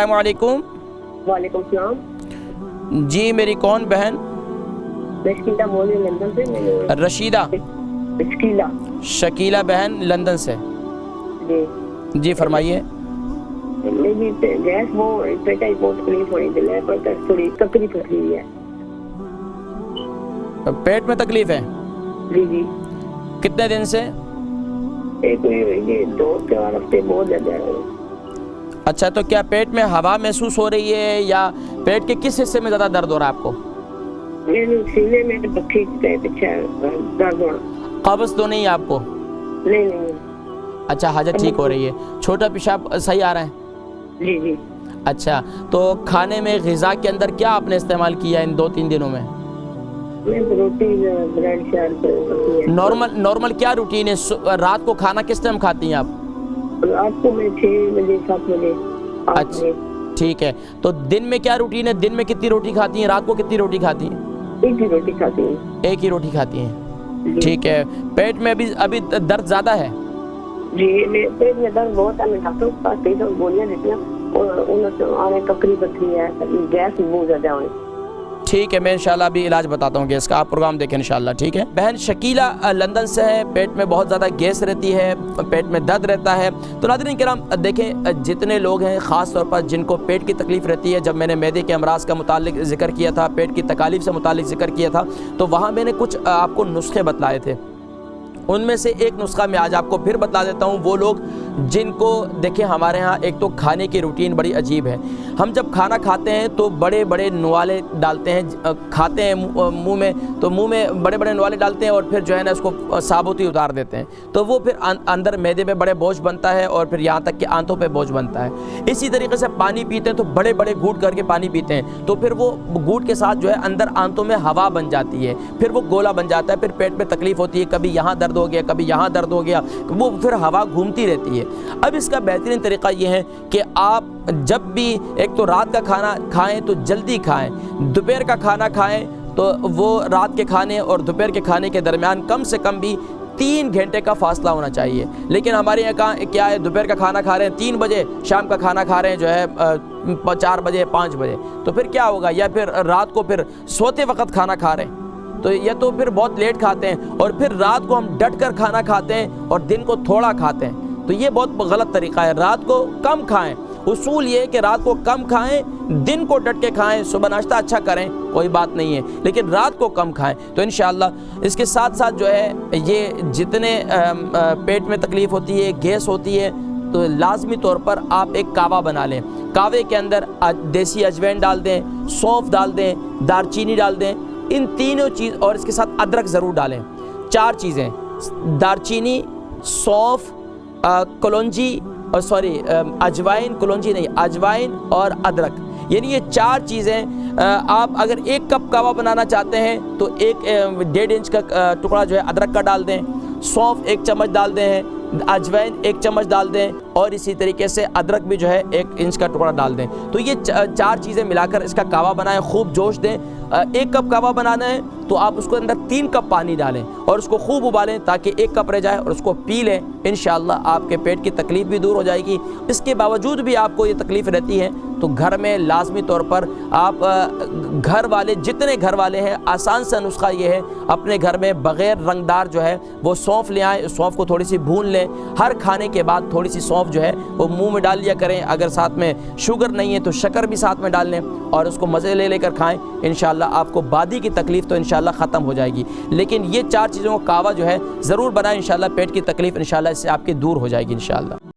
अस्सलाम वालेकुम। वालेकुम सलाम। जी मेरी कौन बहन? रशीदा बोल रही हूँ लंदन से। रशीदा? शकीला। शकीला बहन लंदन से। जी फरमाइए। मेरी गैस वो पेट की बहुत तकलीफ हो रही है, पर थोड़ी तकलीफ हो रही है। पेट में तकलीफ है? जी जी। कितने दिन से? ये 2-4 हफ्ते बहुत ज्यादा है। अच्छा, तो क्या पेट में हवा महसूस हो रही है या पेट के किस हिस्से में ज़्यादा दर्द हो रहा है आपको? मेरे सीने में पट्टी के पीछे दर्द हो रहा। कब्ज़ तो नहीं है आपको? नहीं। अच्छा, हाजत ठीक हो रही है। छोटा पेशाब सही आ रहा है? जी जी। अच्छा, तो खाने में ग़िज़ा के अंदर क्या आपने इस्तेमाल किया इन 2-3 दिनों में? रोटी ब्रेड शायद। नॉर्मल क्या रूटीन है? रात को खाना किस टाइम खाती हैं आप? रात को मैं 6 बजे 7 बजे। अच्छा ठीक है, तो दिन में क्या रूटीन है? दिन में कितनी रोटी खाती हैं? रात को कितनी रोटी खाती हैं? एक ही रोटी खाती हूँ। एक ही रोटी खाती हैं, ठीक है। पेट में अभी दर्द ज़्यादा है? जी मेरे पेट में दर्द बहुत है। मैं डॉक्टर के पास गई तो गोलियां देती हूँ और उन्होंने आने तकलीफ बची है, गैस बहुत ज़्यादा है। ठीक है, मैं इंशाल्लाह अभी इलाज बताता हूँ गैस का, आप प्रोग्राम देखें इंशाल्लाह, ठीक है। बहन शकीला लंदन से है, पेट में बहुत ज़्यादा गैस रहती है, पेट में दर्द रहता है। तो नाज़रीन किराम देखें, जितने लोग हैं ख़ास तौर पर जिनको पेट की तकलीफ़ रहती है, जब मैंने मैदे के अमराज का मुतालिक ज़िक्र किया था, पेट की तकालीफ से मुतालिक ज़िक्र किया था, तो वहाँ मैंने कुछ आपको नुस्खे बतलाए थे। उनमें से एक नुस्खा मैं आज आपको फिर बता देता हूँ। वो लोग जिनको देखें, हमारे यहाँ एक तो खाने की रूटीन बड़ी अजीब है। हम जब खाना खाते हैं तो बड़े बड़े नवाले डालते हैं, खाते हैं मुंह में, तो मुंह में बड़े बड़े नवाले डालते हैं और फिर जो है ना उसको साबुत ही उतार देते हैं, तो वो फिर अंदर मैदे में बड़े बोझ बनता है और फिर यहाँ तक कि आंतों पे बोझ बनता है। इसी तरीके से पानी पीते हैं तो बड़े बड़े घूंट करके पानी पीते हैं, तो फिर वो घूंट के साथ जो है अंदर आंतों में हवा बन जाती है, फिर वो गोला बन जाता है, फिर पेट में तकलीफ होती है, कभी यहाँ दर्द हो गया, कभी यहाँ दर्द हो गया, वो फिर हवा घूमती रहती है। अब इसका बेहतरीन तरीका ये है कि आप जब भी एक तो रात का खाना खाएं तो जल्दी खाएं, दोपहर का खाना खाएं तो वो रात के खाने और दोपहर के खाने के दरमियान कम से कम भी 3 घंटे का फासला होना चाहिए। लेकिन हमारे यहाँ क्या है, दोपहर का खाना खा रहे हैं 3 बजे, शाम का खाना खा रहे हैं जो है 4 बजे 5 बजे, तो फिर क्या होगा? या फिर रात को फिर सोते वक्त खाना खा रहे हैं, तो ये तो फिर बहुत लेट खाते हैं, और फिर रात को हम डट कर खाना खाते हैं और दिन को थोड़ा खाते हैं, तो ये बहुत गलत तरीका है। रात को कम खाएं, उसूल ये है कि रात को कम खाएं, दिन को डट के खाएं, सुबह नाश्ता अच्छा करें, कोई बात नहीं है, लेकिन रात को कम खाएं। तो इंशाअल्लाह इसके साथ साथ जो है ये जितने पेट में तकलीफ़ होती है, गैस होती है, तो लाजमी तौर पर आप एक कावा बना लें। कावे के अंदर देसी अजवाइन डाल दें, सौंफ डाल दें, दालचीनी डाल दें, इन तीनों चीज़, और इसके साथ अदरक ज़रूर डालें। 4 चीज़ें, दालचीनी, सौंफ, कलौंजी और अजवाइन, कलौंजी नहीं, अजवाइन और अदरक, यानी ये 4 चीज़ें। आप अगर 1 कप कावा बनाना चाहते हैं तो 1.5 इंच का टुकड़ा जो है अदरक का डाल दें, सौंफ 1 चम्मच डाल दें, अजवाइन 1 चम्मच डाल दें, और इसी तरीके से अदरक भी जो है 1 इंच का टुकड़ा डाल दें। तो ये 4 चीज़ें मिलाकर इसका कावा बनाएं, खूब जोश दें। 1 कप कावा बनाना है तो आप उसको अंदर 3 कप पानी डालें और उसको खूब उबालें ताकि 1 कप रह जाए, और उसको पी लें। इंशाअल्लाह आपके पेट की तकलीफ़ भी दूर हो जाएगी। इसके बावजूद भी आपको ये तकलीफ़ रहती है तो घर में लाजमी तौर पर आप घर वाले, जितने घर वाले हैं, आसान सा नुस्खा ये है, अपने घर में बग़ैर रंगदार जो है वो सौंफ ले आएँ, सौंफ को थोड़ी सी भून लें। हर खाने के बाद थोड़ी सी सौंफ जो है वो मुंह में डाल लिया करें। अगर साथ में शुगर नहीं है तो शक्कर भी साथ में डाल लें और उसको मज़े ले लेकर खाएं। इंशाअल्लाह आपको बादी की तकलीफ़ तो इंशाअल्लाह ख़त्म हो जाएगी। लेकिन ये 4 चीज़ों का कावा जो है ज़रूर बनाएं, इंशाअल्लाह पेट की तकलीफ़ इंशाअल्लाह इससे आपकी दूर हो जाएगी इंशाअल्लाह।